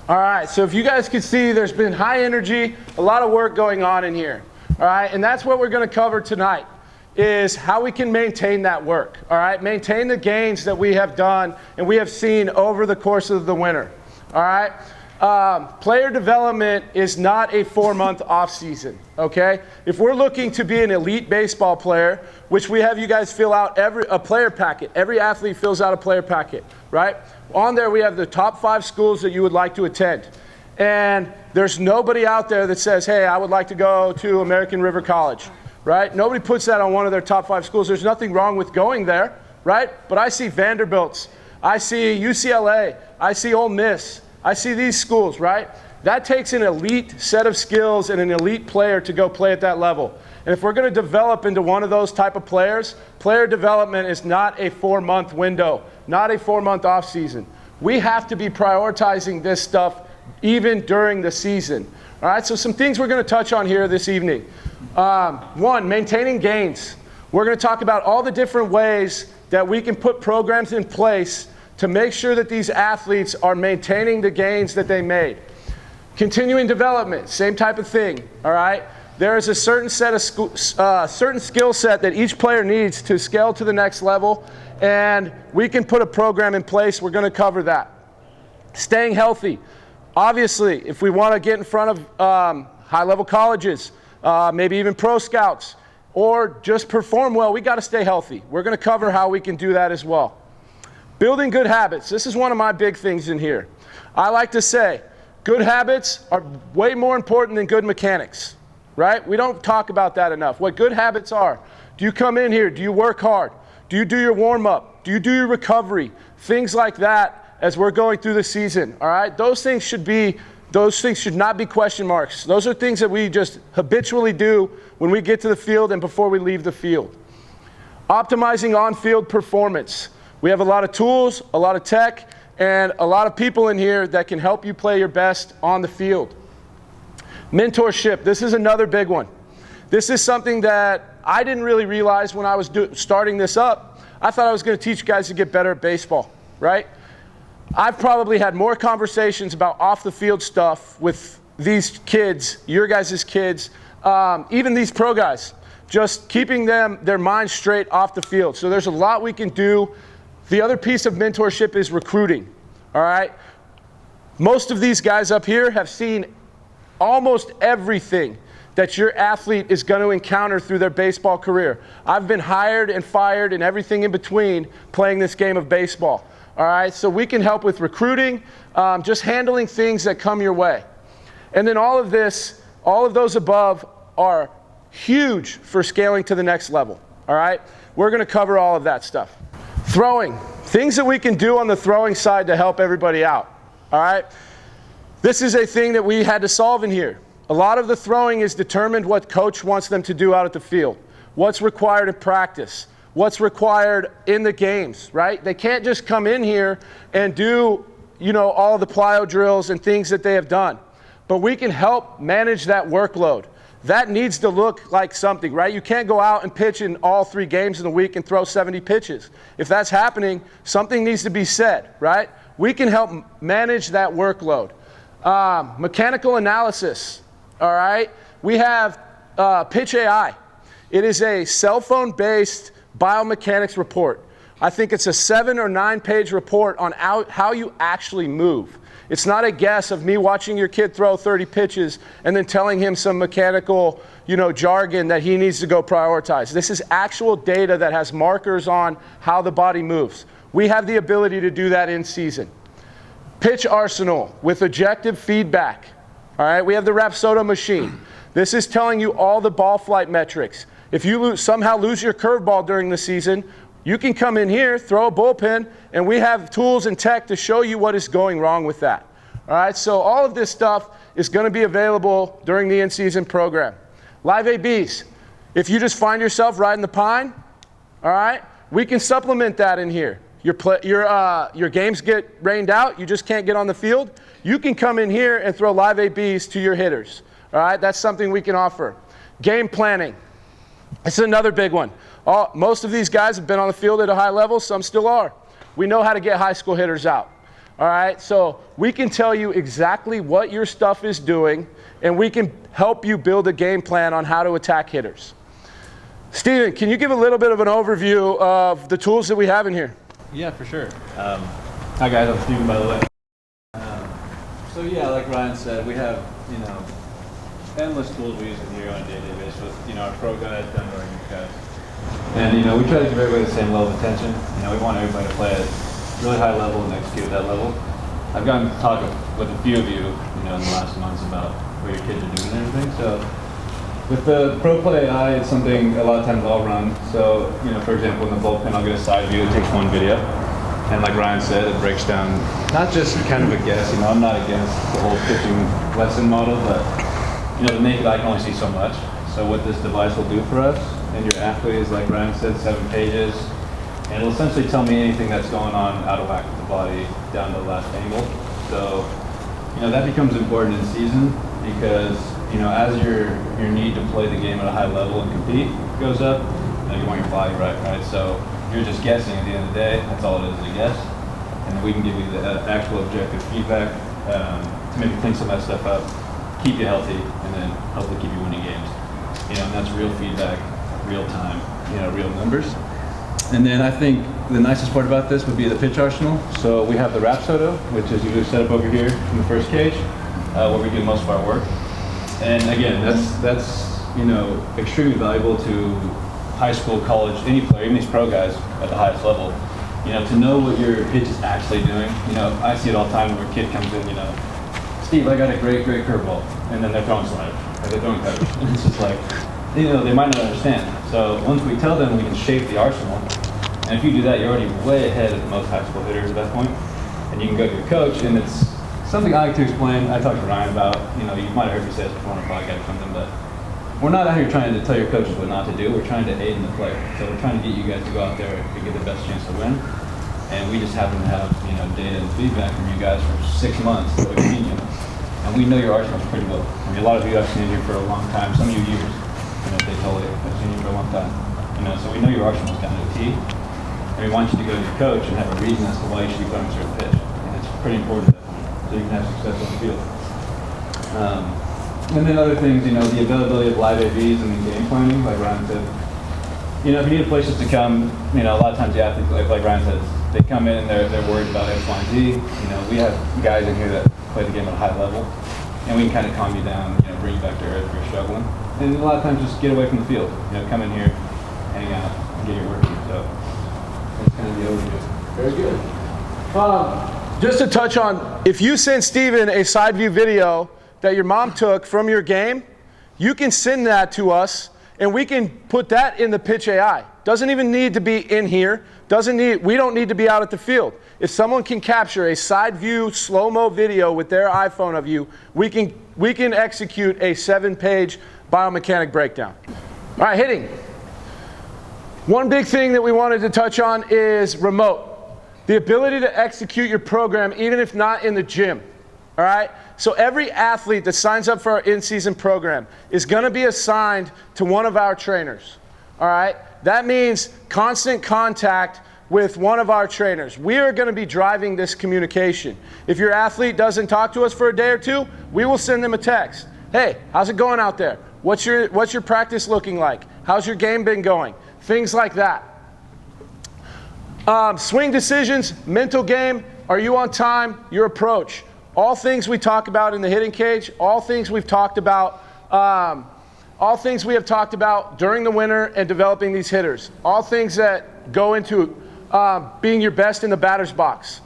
All right, so if you guys can see, there's been high energy, a lot of work going on in here. All right, and that's what we're going to cover tonight, is how we can maintain that work. All right, maintain the gains that we have done and we have seen over the course of the winter. All right, player development is not a 4-month off season. Okay, if we're looking to be an elite baseball player, which we have you guys fill out a player packet. Every athlete fills out a player packet, right? On there we have the top 5 schools that you would like to attend. And there's nobody out there that says, hey, I would like to go to American River College, right? Nobody puts that on one of their top 5 schools. There's nothing wrong with going there, right? But I see Vanderbilt's, I see UCLA, I see Ole Miss, I see these schools, right? That takes an elite set of skills and an elite player to go play at that level. And if we're going to develop into one of those type of players, player development is not a 4-month window, not a 4-month off season. We have to be prioritizing this stuff even during the season. All right, so some things we're going to touch on here this evening. One, maintaining gains. We're going to talk about all the different ways that we can put programs in place to make sure that these athletes are maintaining the gains that they made. Continuing development, same type of thing, all right? There is a certain set of certain skill set that each player needs to scale to the next level, and we can put a program in place. We're going to cover that. Staying healthy. Obviously, if we want to get in front of high-level colleges, maybe even pro scouts, or just perform well, we got to stay healthy. We're going to cover how we can do that as well. Building good habits. This is one of my big things in here. I like to say, good habits are way more important than good mechanics, right? We don't talk about that enough. What good habits are. Do you come in here? Do you work hard? Do you do your warm-up? Do you do your recovery? Things like that as we're going through the season, all right? Those things should not be question marks. Those are things that we just habitually do when we get to the field and before we leave the field. Optimizing on-field performance. We have a lot of tools, a lot of tech, and a lot of people in here that can help you play your best on the field. Mentorship, this is another big one. This is something that I didn't really realize when I was starting this up. I thought I was going to teach guys to get better at baseball, right? I've probably had more conversations about off-the-field stuff with these kids, your guys' kids, even these pro guys, just keeping their minds straight off the field. So there's a lot we can do. The other piece of mentorship is recruiting, all right? Most of these guys up here have seen almost everything that your athlete is going to encounter through their baseball career. I've been hired and fired and everything in between playing this game of baseball, all right? So we can help with recruiting, just handling things that come your way. And then all of those above are huge for scaling to the next level, all right? We're going to cover all of that stuff. Throwing, things that we can do on the throwing side to help everybody out, all right? This is a thing that we had to solve in here. A lot of the throwing is determined what coach wants them to do out at the field, what's required in practice, what's required in the games, right? They can't just come in here and do, all the plyo drills and things that they have done. But we can help manage that workload. That needs to look like something, right? You can't go out and pitch in all 3 games in a week and throw 70 pitches. If that's happening, something needs to be said, right? We can help manage that workload. Mechanical analysis, all right? We have Pitch AI. It is a cell phone-based biomechanics report. I think it's a 7 or 9 page report on how you actually move. It's not a guess of me watching your kid throw 30 pitches and then telling him some mechanical, jargon that he needs to go prioritize. This is actual data that has markers on how the body moves. We have the ability to do that in season. Pitch arsenal with objective feedback. All right, we have the Rapsodo machine. This is telling you all the ball flight metrics. If you somehow lose your curveball during the season, you can come in here, throw a bullpen, and we have tools and tech to show you what is going wrong with that. All right, so all of this stuff is going to be available during the in-season program. Live ABs. If you just find yourself riding the pine, all right, we can supplement that in here. Your games get rained out, you just can't get on the field. You can come in here and throw live ABs to your hitters. All right, that's something we can offer. Game planning. This is another big one. Most of these guys have been on the field at a high level, some still are. We know how to get high school hitters out. All right, so we can tell you exactly what your stuff is doing, and we can help you build a game plan on how to attack hitters. Steven, can you give a little bit of an overview of the tools that we have in here? Yeah, for sure. Hi guys, I'm Steven, by the way. So yeah, like Ryan said, we have, endless tools we use in here on a day-to-day basis with, our pro guys down to our youth guys. And, we try to give everybody the same level of attention. We want everybody to play at really high level and execute at that level. I've gotten to talk with a few of you, in the last months about what your kids are doing and everything. So with the Pro Play AI, it's something a lot of times I'll run. So, for example, in the bullpen, I'll get a side view. It takes one video. And like Ryan said, it breaks down not just kind of a guess. I'm not against the whole pitching lesson model, but, the naked eye can only see so much. So what this device will do for us and your athlete is, like Ryan said, 7 pages. And it'll essentially tell me anything that's going on out of whack with the body down to the last angle. So, that becomes important in season because, as your need to play the game at a high level and compete goes up, you want your body right? So you're just guessing at the end of the day. That's all it is a guess. And then we can give you the actual objective feedback to maybe clean some of that stuff up, keep you healthy, and then hopefully keep you winning games. And that's real feedback, real time, real numbers. And then I think the nicest part about this would be the pitch arsenal. So we have the Rapsodo, which is usually set up over here in the first cage, where we do most of our work. And again, that's extremely valuable to high school, college, any player, even these pro guys at the highest level. To know what your pitch is actually doing. I see it all the time where a kid comes in, Steve, I got a great curveball, and then they're throwing sliders, or they're throwing cutters. And it's just like, they might not understand. So once we tell them, we can shape the arsenal. And if you do that, you're already way ahead of most high school hitters at that point. And you can go to your coach, and it's something I like to explain. I talked to Ryan about, you might have heard me say this before on a podcast or something, but we're not out here trying to tell your coaches what not to do. We're trying to aid in the player. So we're trying to get you guys to go out there and get the best chance to win. And we just happen to have, data and feedback from you guys for 6 months that we've seen you. And we know your arsenal pretty well. A lot of you have seen you for a long time, some of you years. They totally have seen you for a long time. So we know your arsenal is down to a T. And we want you to go to your coach and have a reason as to why you should be playing a certain pitch. And it's pretty important at that point, so you can have success on the field. And then other things, the availability of live AVs and game planning, like Ryan said. If you need places to come, a lot of times the athletes, like Ryan said, they come in and they're worried about X, Y, and Z. We have guys in here that play the game at a high level, and we can kind of calm you down, bring you back to earth if you're struggling. And a lot of times just get away from the field. Come in here, hang out, and get your work in. So that's kind of the overview. Very good. Just to touch on, if you send Steven a side view video that your mom took from your game, you can send that to us, and we can put that in the pitch AI. Doesn't even need to be in here. We don't need to be out at the field. If someone can capture a side view slow-mo video with their iPhone of you, we can execute a 7-page biomechanic breakdown. All right, hitting. One big thing that we wanted to touch on is remote. The ability to execute your program even if not in the gym. All right? So every athlete that signs up for our in-season program is going to be assigned to one of our trainers. All right? That means constant contact with one of our trainers. We are going to be driving this communication. If your athlete doesn't talk to us for a day or two, we will send them a text. Hey, how's it going out there? What's your practice looking like? How's your game been going? Things like that. Swing decisions, mental game, are you on time, your approach. All things we talk about in the hitting cage, all things we've talked about, all things we have talked about during the winter and developing these hitters. All things that go into being your best in the batter's box.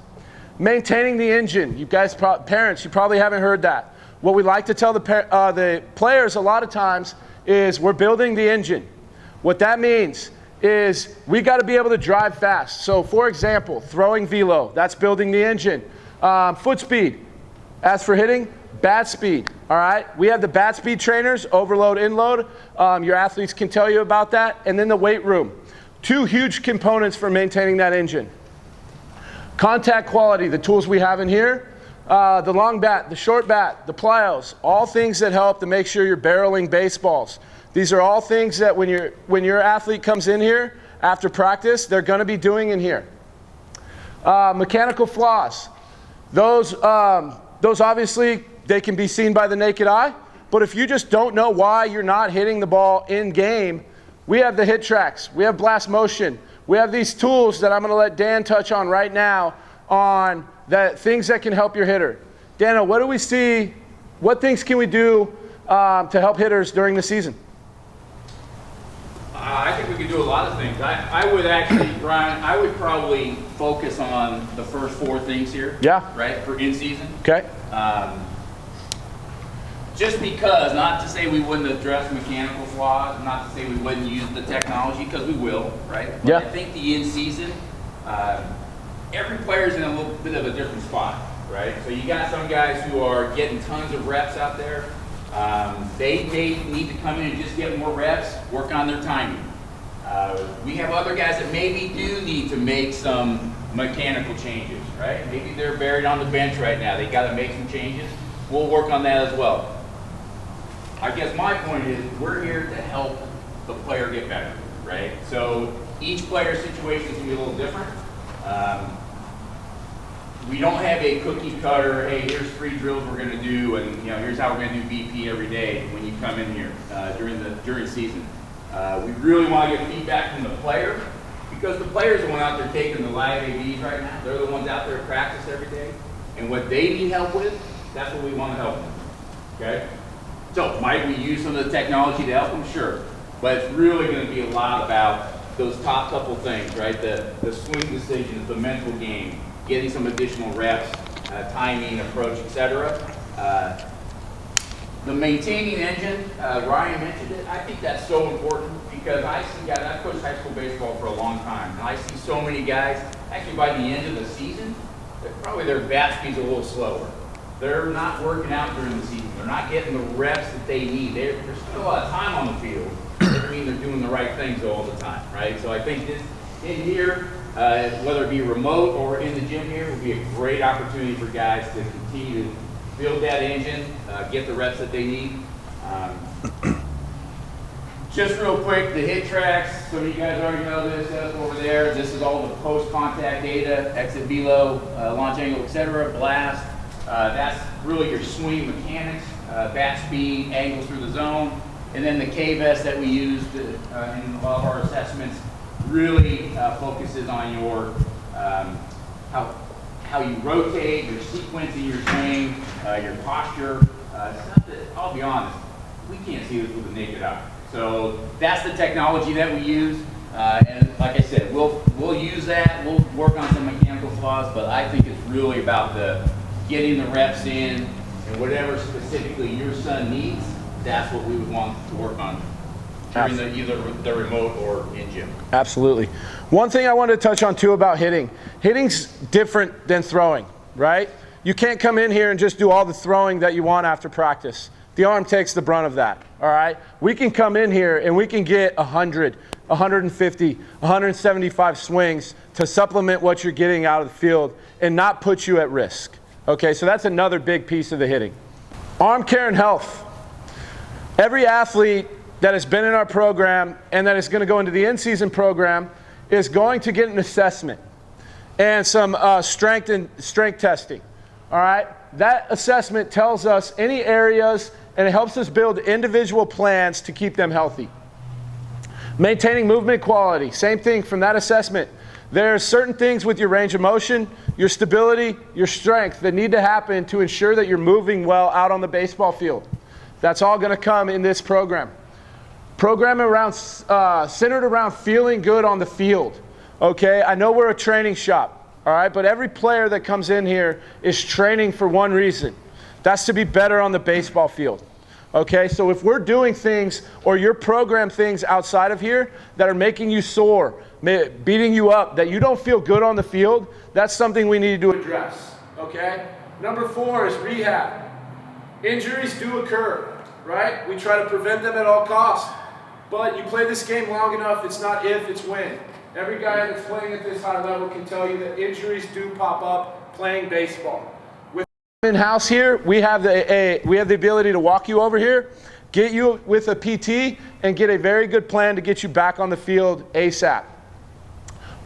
Maintaining the engine. You guys, parents, you probably haven't heard that. What we like to tell the players a lot of times is we're building the engine. What that means is we got to be able to drive fast. So for example, throwing velo, that's building the engine. Foot speed. As for hitting, bat speed. All right, we have the bat speed trainers, overload, inload. Your athletes can tell you about that. And then the weight room. 2 huge components for maintaining that engine. Contact quality, the tools we have in here. The long bat, the short bat, the plyos, all things that help to make sure you're barreling baseballs. These are all things that when your athlete comes in here after practice, they're going to be doing in here. Mechanical flaws. Those obviously, they can be seen by the naked eye, but if you just don't know why you're not hitting the ball in game, we have the hit tracks, we have blast motion, we have these tools that I'm gonna let Dan touch on right now on things that can help your hitter. Daniel, what do we see, what things can we do to help hitters during the season? I think we could do a lot of things. I would actually, Brian, I would probably focus on the first 4 things here. Yeah. Right, for in-season. Okay. Just because, not to say we wouldn't address mechanical flaws, not to say we wouldn't use the technology, because we will, right? But yeah. I think the in-season, every player's in a little bit of a different spot, right? So you got some guys who are getting tons of reps out there. They may need to come in and just get more reps, work on their timing. We have other guys that maybe do need to make some mechanical changes, right? Maybe they're buried on the bench right now. They got to make some changes. We'll work on that as well. I guess my point is we're here to help the player get better, right? So each player's situation is going to be a little different. We don't have a cookie cutter, hey, here's 3 drills we're going to do, and here's how we're going to do BP every day when you come in here during season. We really want to get feedback from the player, because the player's the one out there taking the live ABs right now. They're the ones out there at practice every day, and what they need help with, that's what we want to help them. Okay? So might we use some of the technology to help them? Sure. But it's really going to be a lot about those top couple things, right? The swing decisions, the mental game, getting some additional reps, timing, approach, etc. The maintaining engine, Ryan mentioned it. I think that's so important, because I see guys, I've coached high school baseball for a long time, and I see so many guys, actually by the end of the season, probably their bat speed's a little slower. They're not working out during the season. They're not getting the reps that they need. There's still a lot of time on the field. Doesn't mean they're doing the right things all the time, right? So I think this in here, whether it be remote or in the gym here, will be a great opportunity for guys to continue to build that engine, get the reps that they need. Just real quick, the hit tracks, some of you guys already know this, over there. This is all the post-contact data, exit velo, launch angle, etc., blast. That's really your swing mechanics, bat speed, angles through the zone. And then the K-vest that we used in a lot of our assessments really focuses on your how you rotate, your sequence in your swing, your posture. Stuff that, I'll be honest, we can't see this with the naked eye. So that's the technology that we use. And like I said, we'll use that. We'll work on some mechanical flaws, but I think it's really about getting the reps in, and whatever specifically your son needs, that's what we would want to work on during either the remote or in gym. Absolutely. One thing I wanted to touch on too about hitting. Hitting's different than throwing, right? You can't come in here and just do all the throwing that you want after practice. The arm takes the brunt of that, all right? We can come in here and we can get 100, 150, 175 swings to supplement what you're getting out of the field and not put you at risk. Okay, so that's another big piece of the hitting. Arm care and health. Every athlete that has been in our program and that is going to go into the in-season program is going to get an assessment and some strength testing. All right, that assessment tells us any areas, and it helps us build individual plans to keep them healthy. Maintaining movement quality, same thing from that assessment. There's certain things with your range of motion, your stability, your strength that need to happen to ensure that you're moving well out on the baseball field. That's all going to come in this program. Program around, centered around feeling good on the field. Okay, I know we're a training shop, all right, but every player that comes in here is training for one reason. That's to be better on the baseball field. Okay, so if we're doing things or you're programmed things outside of here that are making you sore, beating you up, that you don't feel good on the field, that's something we need to address. Okay, number 4 is rehab. Injuries do occur, right? We try to prevent them at all costs. But you play this game long enough, it's not if, it's when. Every guy that's playing at this high level can tell you that injuries do pop up playing baseball. In-house here, we have the ability to walk you over here, get you with a PT, and get a very good plan to get you back on the field ASAP.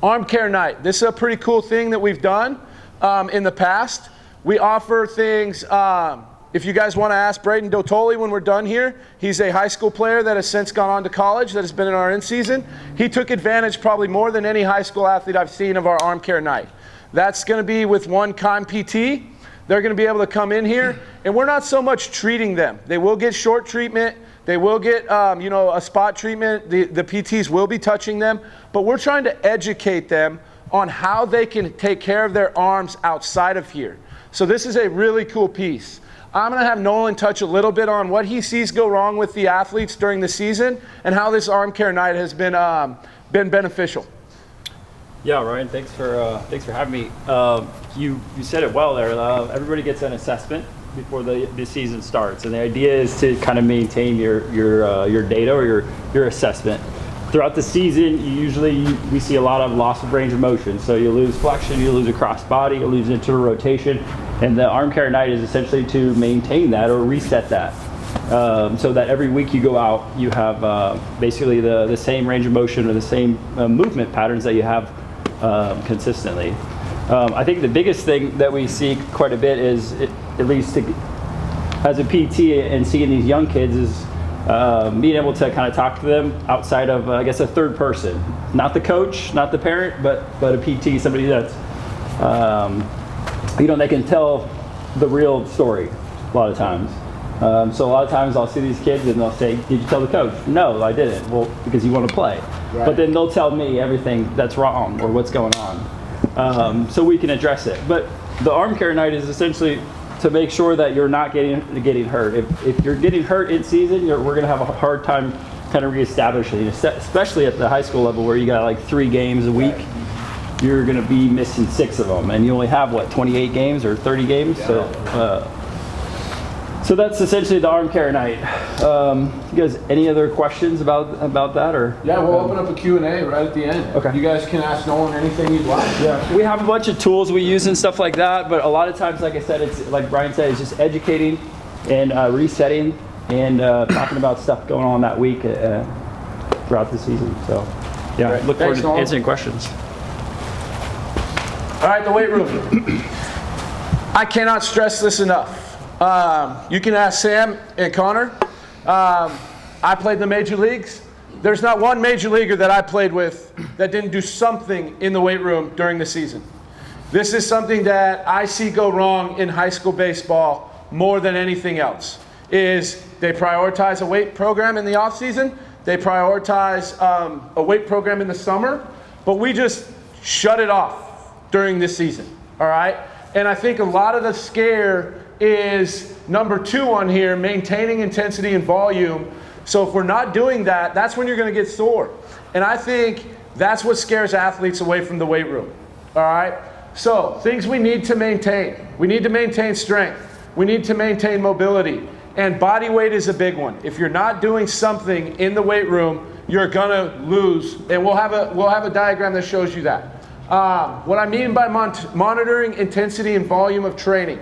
Arm care night. This is a pretty cool thing that we've done in the past. We offer things, if you guys want to ask Braden Dotoli when we're done here, he's a high school player that has since gone on to college that has been in our in-season. He took advantage probably more than any high school athlete I've seen of our arm care night. That's going to be with one Kime PT. They're going to be able to come in here, and we're not so much treating them. They will get short treatment. They will get, a spot treatment. The PTs will be touching them, but we're trying to educate them on how they can take care of their arms outside of here. So this is a really cool piece. I'm going to have Nolan touch a little bit on what he sees go wrong with the athletes during the season and how this arm care night has been beneficial. Yeah, Ryan, thanks for having me. You said it well there. Everybody gets an assessment before the season starts, and the idea is to kind of maintain your data or your assessment. Throughout the season, we see a lot of loss of range of motion. So you lose flexion, you lose a cross body, you lose internal rotation, and the arm care night is essentially to maintain that or reset that. So that every week you go out, you have basically the same range of motion or the same movement patterns that you have consistently. I think the biggest thing that we see quite a bit is, at least as a PT and seeing these young kids, is being able to kind of talk to them outside of, I guess, a third person. Not the coach, not the parent, but a PT, somebody that's, they can tell the real story a lot of times. So a lot of times I'll see these kids and they'll say, "Did you tell the coach?" "No, I didn't." "Well, because you want to play." Right. But then they'll tell me everything that's wrong or what's going on, so we can address it. But the arm care night is essentially to make sure that you're not getting hurt. If you're getting hurt in season, we're going to have a hard time kind of reestablishing, especially at the high school level where you got like 3 games a week. You're going to be missing 6 of them, and you only have 28 games or 30 games. Yeah. So that's essentially the arm care night. You guys, any other questions about that, or? Yeah, we'll open up a Q&A right at the end. Okay. You guys can ask Nolan anything you'd like. Yeah. We have a bunch of tools we use and stuff like that, but a lot of times, like I said, it's like Brian said, it's just educating and resetting and talking about stuff going on that week throughout the season. So, yeah, Great. Look forward to answering questions. All right, the weight room. I cannot stress this enough. You can ask Sam and Connor. I played in the major leagues. There's not one major leaguer that I played with that didn't do something in the weight room during the season. This is something that I see go wrong in high school baseball more than anything else, is they prioritize a weight program in the off season. They prioritize a weight program in the summer, but we just shut it off during this season, all right? And I think a lot of the scare is number 2 on here, maintaining intensity and volume. So if we're not doing that, that's when you're going to get sore. And I think that's what scares athletes away from the weight room. All right? So things we need to maintain. We need to maintain strength. We need to maintain mobility. And body weight is a big one. If you're not doing something in the weight room, you're going to lose. And we'll have a diagram that shows you that. What I mean by monitoring intensity and volume of training.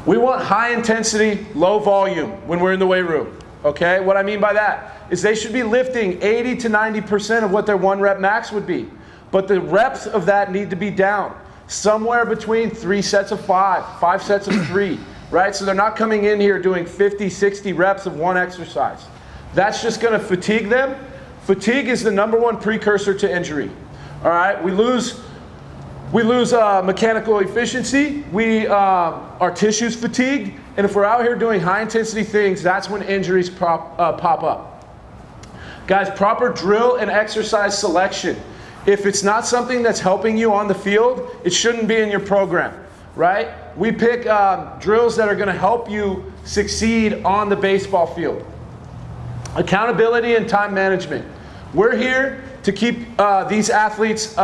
We want high intensity, low volume when we're in the weight room, okay? What I mean by that is they should be lifting 80 to 90% of what their 1 rep max would be. But the reps of that need to be down, somewhere between 3 sets of 5 sets of 3, right? So they're not coming in here doing 50, 60 reps of one exercise. That's just gonna fatigue them. Fatigue is the #1 precursor to injury, all right? We lose mechanical efficiency, our tissues fatigued, and if we're out here doing high intensity things, that's when injuries pop up. Guys, proper drill and exercise selection. If it's not something that's helping you on the field, it shouldn't be in your program, right? We pick drills that are gonna help you succeed on the baseball field. Accountability and time management. We're here to keep these athletes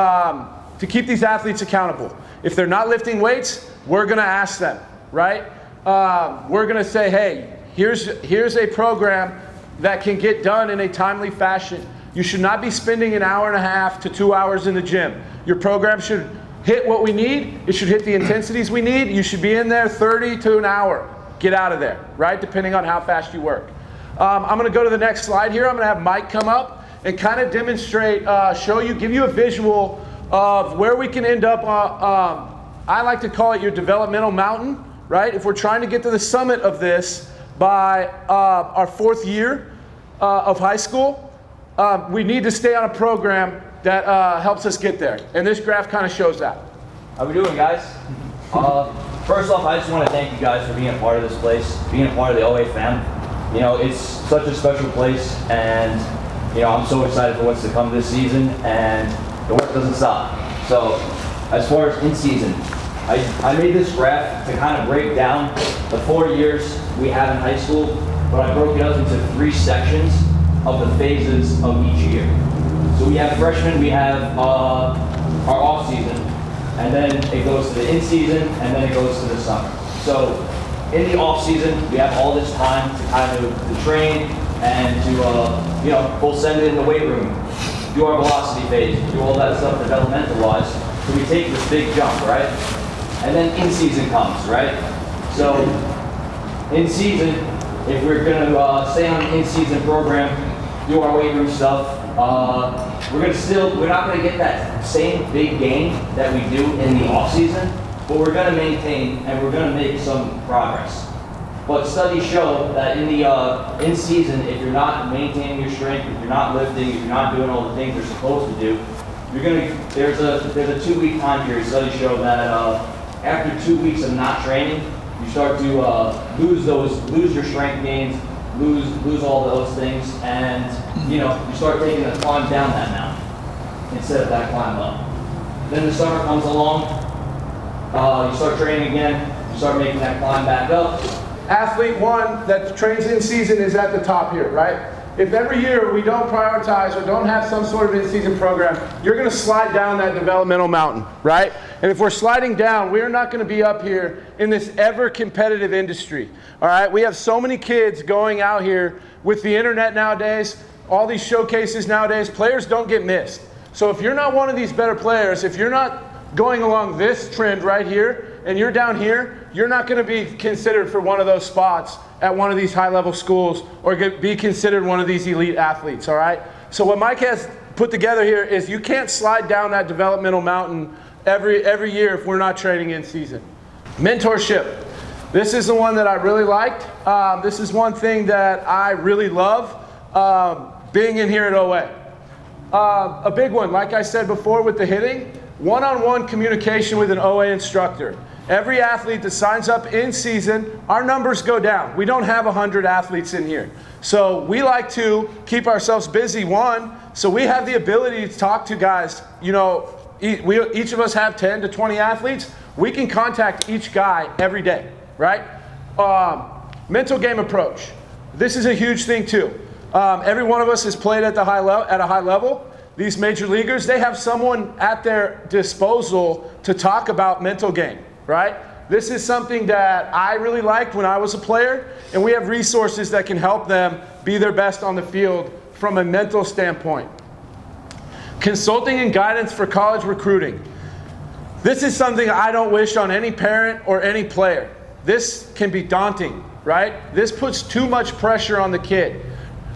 accountable. If they're not lifting weights, we're gonna ask them, right? We're gonna say, hey, here's a program that can get done in a timely fashion. You should not be spending an hour and a half to 2 hours in the gym. Your program should hit what we need. It should hit the intensities we need. You should be in there 30 to an hour. Get out of there, right? Depending on how fast you work. I'm gonna go to the next slide here. I'm gonna have Mike come up and kind of demonstrate, give you a visual of where we can end up I like to call it your developmental mountain, right? If we're trying to get to the summit of this by our 4th year of high school, we need to stay on a program that helps us get there. And this graph kind of shows that. How we doing, guys? First off, I just want to thank you guys for being a part of this place, being a part of the OA fam. You know, it's such a special place, and you know, I'm so excited for what's to come this season, and the work doesn't stop. So, as far as in season, I made this graph to kind of break down the 4 years we have in high school, but I broke it up into 3 sections of the phases of each year. So we have freshmen, we have our off season, and then it goes to the in season, and then it goes to the summer. So in the off season, we have all this time to kind of to train and to you know, we'll send it in the weight room, do our velocity phase, do all that stuff developmental wise. So we take this big jump, right? And then in season comes, right? So in season, if we're gonna stay on the in season program, do our weight room stuff, we're not gonna get that same big gain that we do in the off season, but we're gonna maintain and we're gonna make some progress. But studies show that in the in season, if you're not maintaining your strength, if you're not lifting, if you're not doing all the things you're supposed to do, there's a 2-week time period. Studies show that after 2 weeks of not training, you start to lose your strength gains, lose all those things, and you know, you start taking a climb down that mountain instead of that climb up. Then the summer comes along, you start training again, you start making that climb back up. Athlete 1 that trains in season is at the top here, right? If every year we don't prioritize or don't have some sort of in-season program, you're going to slide down that developmental mountain, right? And if we're sliding down, we're not going to be up here in this ever-competitive industry, all right? We have so many kids going out here with the internet nowadays, all these showcases nowadays. Players don't get missed. So if you're not one of these better players, if you're not going along this trend right here, and you're down here, you're not going to be considered for one of those spots at one of these high-level schools or be considered one of these elite athletes, all right? So what Mike has put together here is you can't slide down that developmental mountain every year if we're not training in season. Mentorship. This is the one that I really liked. This is one thing that I really love being in here at OA. A big one, like I said before with the hitting, one-on-one communication with an OA instructor. Every athlete that signs up in season, our numbers go down. We don't have 100 athletes in here. So we like to keep ourselves busy, one, so we have the ability to talk to guys. You know, each of us have 10 to 20 athletes. We can contact each guy every day, right? Mental game approach. This is a huge thing too. Every one of us has played at a high level. These major leaguers, they have someone at their disposal to talk about mental game, right? This is something that I really liked when I was a player, and we have resources that can help them be their best on the field from a mental standpoint. Consulting and guidance for college recruiting. This is something I don't wish on any parent or any player. This can be daunting, right? This puts too much pressure on the kid.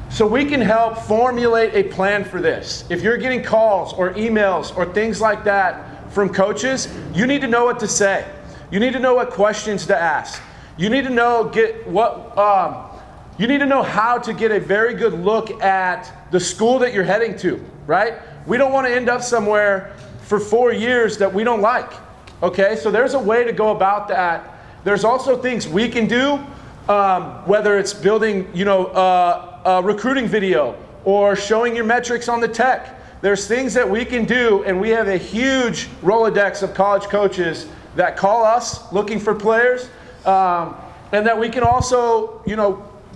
So we can help formulate a plan for this. If you're getting calls or emails or things like that from coaches, you need to know what to say. You need to know what questions to ask. You need to know how to get a very good look at the school that you're heading to, right? We don't want to end up somewhere for 4 years that we don't like. Okay, so there's a way to go about that. There's also things we can do, whether it's building, a recruiting video or showing your metrics on the tech. There's things that we can do, and we have a huge Rolodex of college coaches that call us looking for players, and that we can also,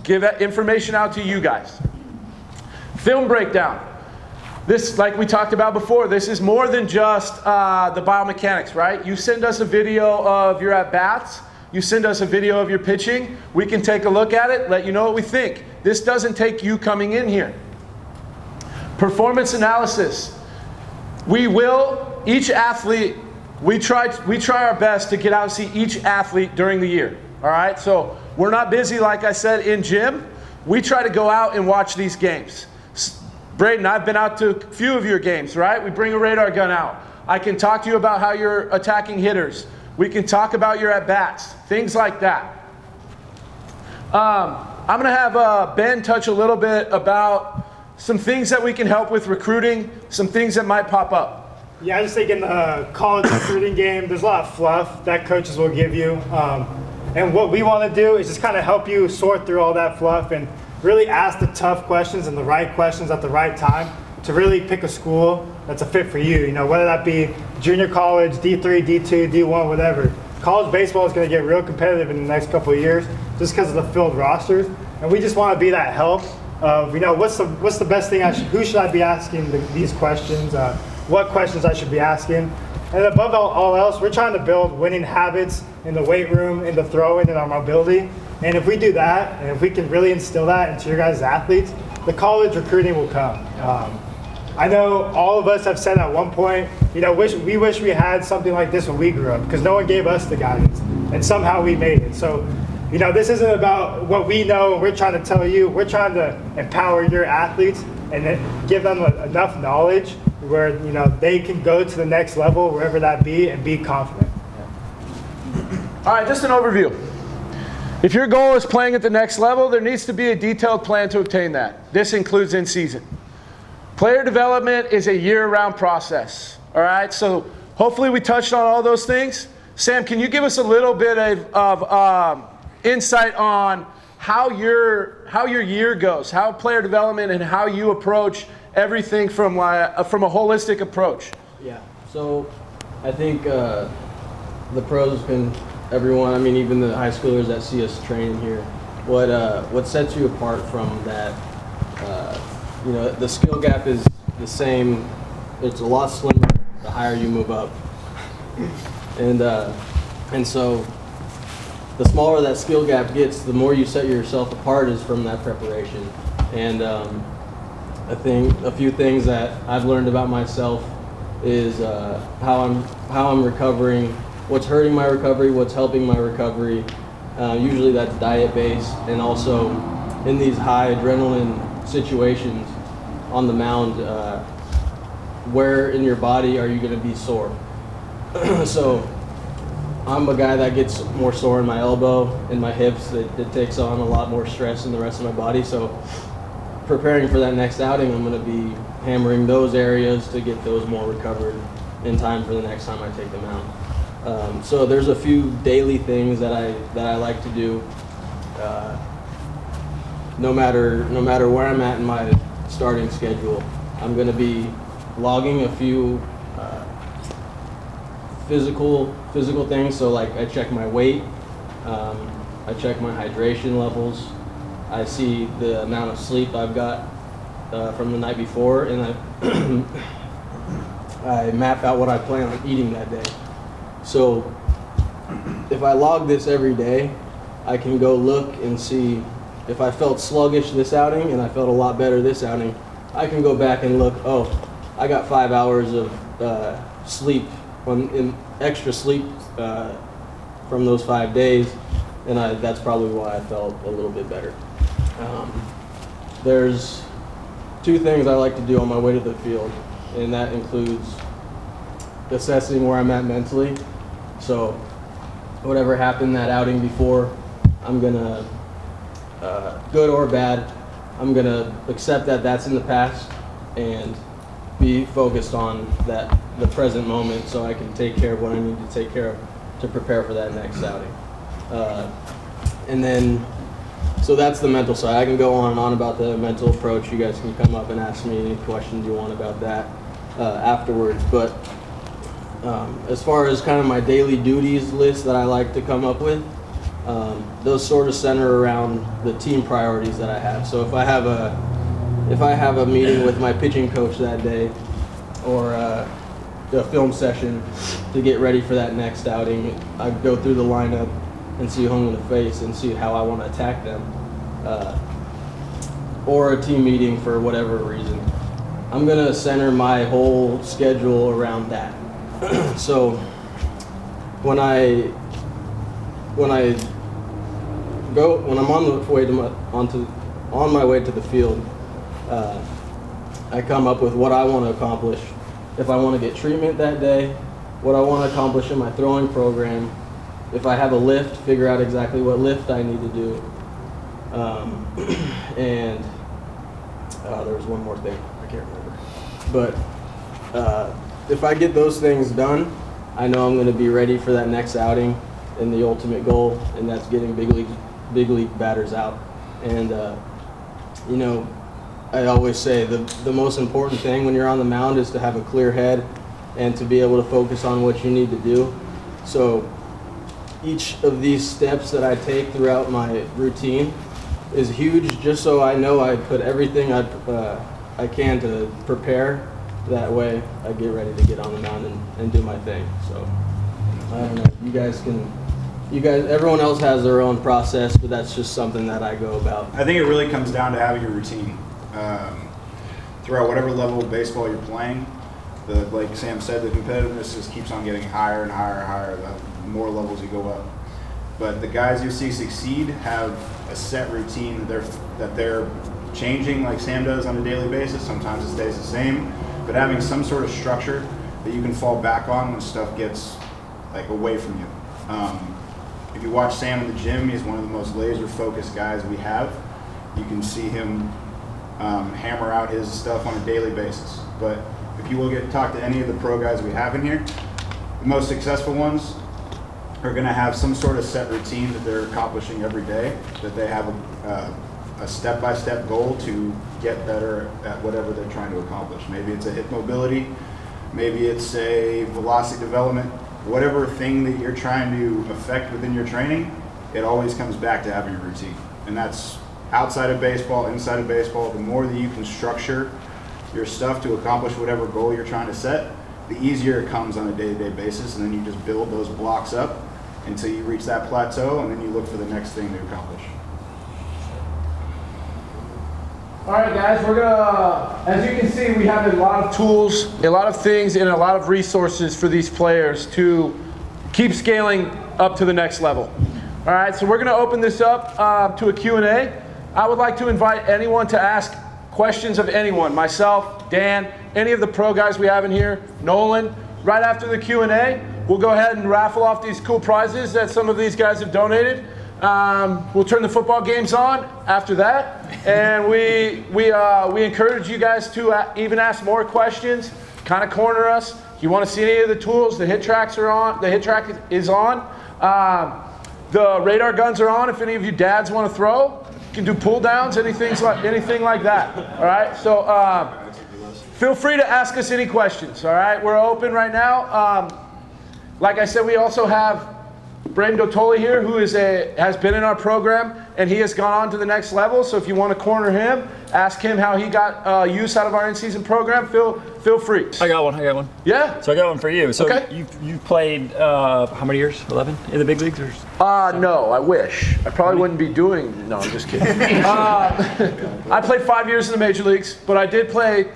give that information out to you guys. Film breakdown. This, like we talked about before, this is more than just the biomechanics, right? You send us a video of your at-bats, you send us a video of your pitching, we can take a look at it, let you know what we think. This doesn't take you coming in here. Performance analysis. Each athlete, we try our best to get out and see each athlete during the year, all right? So we're not busy, like I said, in gym. We try to go out and watch these games. Braden, I've been out to a few of your games, right? We bring a radar gun out. I can talk to you about how you're attacking hitters. We can talk about your at-bats, things like that. I'm going to have Ben touch a little bit about some things that we can help with recruiting, some things that might pop up. Yeah, I just think in the college recruiting game, there's a lot of fluff that coaches will give you. And what we want to do is just kind of help you sort through all that fluff and really ask the tough questions and the right questions at the right time to really pick a school that's a fit for you. You know, whether that be junior college, D3, D2, D1, whatever. College baseball is going to get real competitive in the next couple of years just because of the filled rosters. And we just want to be that help of, you know, what's the best thing who should I be asking these questions, what questions I should be asking. And above all else, we're trying to build winning habits in the weight room, in the throwing, in our mobility. And if we do that, and if we can really instill that into your guys' athletes, the college recruiting will come. I know all of us have said at one point, you know, we wish we had something like this when we grew up, because no one gave us the guidance, and somehow we made it. So, you know, this isn't about what we know, we're trying to tell you, we're trying to empower your athletes and then give them enough knowledge where, you know, they can go to the next level, wherever that be, and be confident. All right, just an overview. If your goal is playing at the next level, there needs to be a detailed plan to obtain that. This includes in season. Player development is a year-round process. All right, so hopefully we touched on all those things. Sam, can you give us a little bit of insight on how your year goes, how player development, and how you approach everything from a holistic approach? Yeah. So I think the pros can, everyone, I mean, even the high schoolers that see us training here, what sets you apart from that, you know, the skill gap is the same. It's a lot slimmer the higher you move up. And so the smaller that skill gap gets, the more you set yourself apart is from that preparation. And I think a few things that I've learned about myself is how I'm recovering, what's hurting my recovery, what's helping my recovery. Usually that's diet based, and also in these high adrenaline situations on the mound, where in your body are you going to be sore? So I'm a guy that gets more sore in my elbow and my hips. It takes on a lot more stress in the rest of my body. So preparing for that next outing, I'm going to be hammering those areas to get those more recovered in time for the next time I take them out. So there's a few daily things that I like to do. No matter where I'm at in my starting schedule, I'm going to be logging a few physical things. So like I check my weight, I check my hydration levels, I see the amount of sleep I've got from the night before, and I map out what I plan on eating that day. So if I log this every day, I can go look and see if I felt sluggish this outing and I felt a lot better this outing. I can go back and look, oh, I got 5 hours of sleep, extra sleep from those 5 days, and that's probably why I felt a little bit better. There's two things I like to do on my way to the field, and that includes assessing where I'm at mentally. So whatever happened that outing before, I'm gonna, good or bad, I'm gonna accept that that's in the past and be focused on the present moment, so I can take care of what I need to take care of to prepare for that next outing. And then, so that's the mental side. I can go on and on about the mental approach. You guys can come up and ask me any questions you want about that afterwards. But as far as kind of my daily duties list that I like to come up with, those sort of center around the team priorities that I have. So if I have a meeting with my pitching coach that day, or a film session to get ready for that next outing, I go through the lineup and see who I'm going to face and see how I want to attack them. Or a team meeting for whatever reason. I'm going to center my whole schedule around that. So when I'm on my way to the field, I come up with what I want to accomplish. If I want to get treatment that day, what I want to accomplish in my throwing program. If I have a lift, figure out exactly what lift I need to do. And there was one more thing, I can't remember. But if I get those things done, I know I'm going to be ready for that next outing and the ultimate goal, and that's getting big league batters out. And you know, I always say the most important thing when you're on the mound is to have a clear head and to be able to focus on what you need to do. So each of these steps that I take throughout my routine is huge, just so I know I put everything I can to prepare. That way I get ready to get on the mound and do my thing. So I don't know, everyone else has their own process, but that's just something that I go about. I think it really comes down to having a routine. Throughout whatever level of baseball you're playing, like Sam said, the competitiveness just keeps on getting higher and higher and higher the more levels you go up. But the guys you see succeed have a set routine that they're changing, like Sam does, on a daily basis. Sometimes it stays the same, but having some sort of structure that you can fall back on when stuff gets like away from you. If you watch Sam in the gym, he's one of the most laser-focused guys we have. You can see him hammer out his stuff on a daily basis. But if you will talk to any of the pro guys we have in here, the most successful ones are going to have some sort of set routine that they're accomplishing every day, that they have a step-by-step goal to get better at whatever they're trying to accomplish. Maybe it's a hip mobility, maybe it's a velocity development, whatever thing that you're trying to affect within your training, it always comes back to having a routine. And that's outside of baseball, inside of baseball. The more that you can structure your stuff to accomplish whatever goal you're trying to set, the easier it comes on a day-to-day basis, and then you just build those blocks up until you reach that plateau, and then you look for the next thing to accomplish. All right, guys, we're gonna, as you can see, we have a lot of tools, a lot of things, and a lot of resources for these players to keep scaling up to the next level. All right, so we're gonna open this up to a Q&A. I would like to invite anyone to ask questions of anyone, myself, Dan, any of the pro guys we have in here, Nolan. Right after the Q&A, we'll go ahead and raffle off these cool prizes that some of these guys have donated. We'll turn the football games on after that, and we encourage you guys to even ask more questions, kind of corner us. If you want to see any of the tools, the hit tracks are on. The hit track is on. The radar guns are on. If any of you dads want to throw, you can do pull downs, anything like that. All right. So feel free to ask us any questions. All right. We're open right now. Like I said, we also have Braden Dotoli here, who has been in our program, and he has gone on to the next level. So if you want to corner him, ask him how he got use out of our in-season program. Feel free. I got one. Yeah. So I got one for you. So okay. you've played how many years? 11 in the big leagues? Or no, I wish. I probably wouldn't be doing. No, I'm just kidding. I played 5 years in the major leagues, but I did play,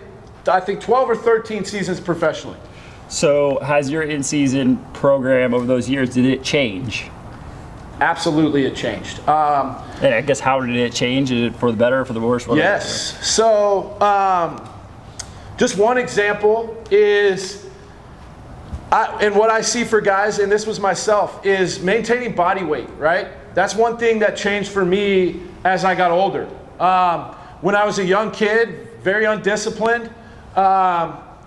I think, 12 or 13 seasons professionally. So has your in-season program over those years, did it change? Absolutely, it changed. And I guess how did it change? Is it for the better or for the worse? Yes. So just one example is, and what I see for guys, and this was myself, is maintaining body weight, right? That's one thing that changed for me as I got older. When I was a young kid, very undisciplined,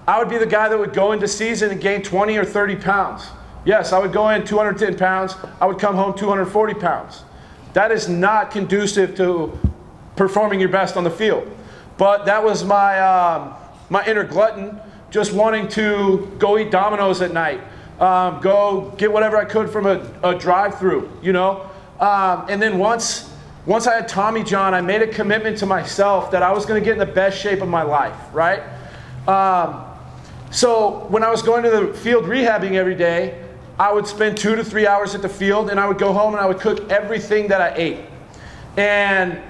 I would be the guy that would go into season and gain 20 or 30 pounds. Yes, I would go in 210 pounds. I would come home 240 pounds. That is not conducive to performing your best on the field. But that was my my inner glutton, just wanting to go eat Domino's at night, go get whatever I could from a drive-through, you know. And then once I had Tommy John, I made a commitment to myself that I was going to get in the best shape of my life, right? So when I was going to the field rehabbing every day, I would spend 2 to 3 hours at the field, and I would go home and I would cook everything that I ate. And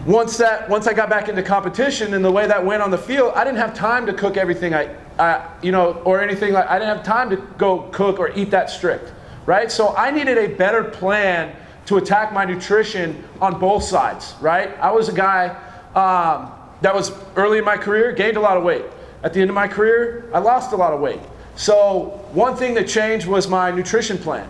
once I got back into competition and the way that went on the field, I didn't have time to cook everything I or anything like. I didn't have time to go cook or eat that strict, right? So I needed a better plan to attack my nutrition on both sides, right? I was a guy that was early in my career, gained a lot of weight. At the end of my career, I lost a lot of weight. So one thing that changed was my nutrition plan.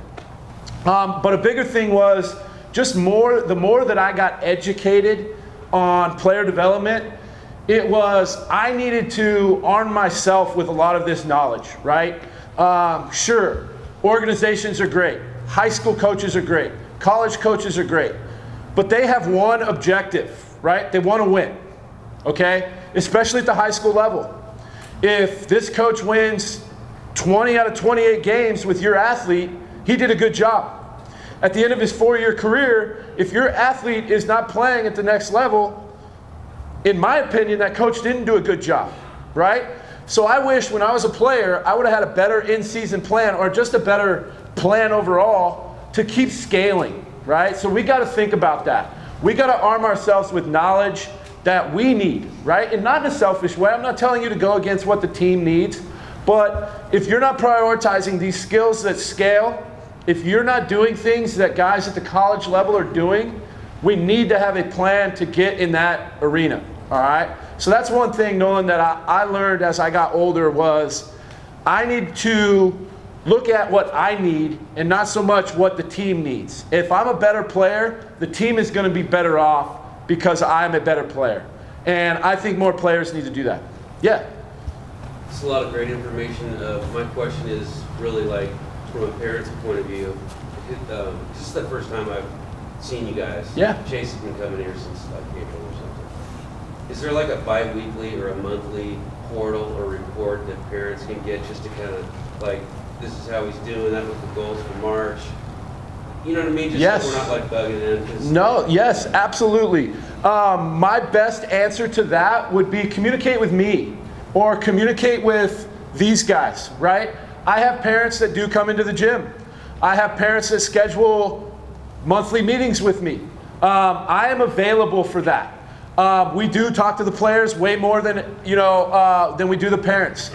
But a bigger thing was just the more that I got educated on player development, it was I needed to arm myself with a lot of this knowledge, right? Sure, organizations are great. High school coaches are great. College coaches are great. But they have one objective, right? They want to win, okay? Especially at the high school level. If this coach wins 20 out of 28 games with your athlete, he did a good job. At the end of his 4-year career, if your athlete is not playing at the next level, in my opinion, that coach didn't do a good job, right? So I wish when I was a player, I would have had a better in-season plan or just a better plan overall to keep scaling, right? So we got to think about that. We got to arm ourselves with knowledge that we need, right? And not in a selfish way. I'm not telling you to go against what the team needs, but if you're not prioritizing these skills that scale, if you're not doing things that guys at the college level are doing, we need to have a plan to get in that arena, all right? So that's one thing, Nolan, that I learned as I got older was I need to look at what I need and not so much what the team needs. If I'm a better player, the team is going to be better off because I'm a better player. And I think more players need to do that. Yeah. It's a lot of great information. My question is really like from a parent's point of view. This is the first time I've seen you guys. Yeah. Chase has been coming here since like April or something. Is there like a bi-weekly or a monthly portal or report that parents can get just to kind of like, this is how he's doing, that was the goals for March? You know what I mean? Just yes. So we're not like bugging in. No, yes, absolutely. My best answer to that would be communicate with me or communicate with these guys, right? I have parents that do come into the gym. I have parents that schedule monthly meetings with me. I am available for that. We do talk to the players way more than we do the parents.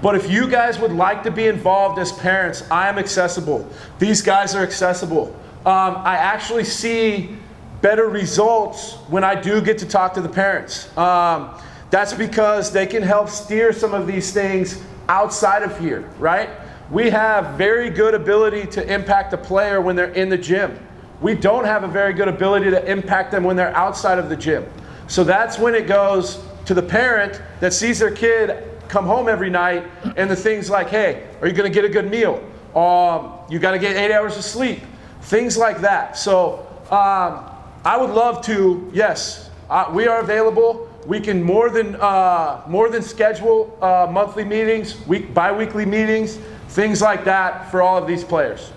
But if you guys would like to be involved as parents, I am accessible. These guys are accessible. I actually see better results when I do get to talk to the parents. That's because they can help steer some of these things outside of here, right? We have very good ability to impact a player when they're in the gym. We don't have a very good ability to impact them when they're outside of the gym. So that's when it goes to the parent that sees their kid come home every night and the things like, hey, are you going to get a good meal? You got to get 8 hours of sleep. Things like that. So I would love to, yes, we are available. We can more than schedule monthly meetings, bi-weekly meetings, things like that for all of these players.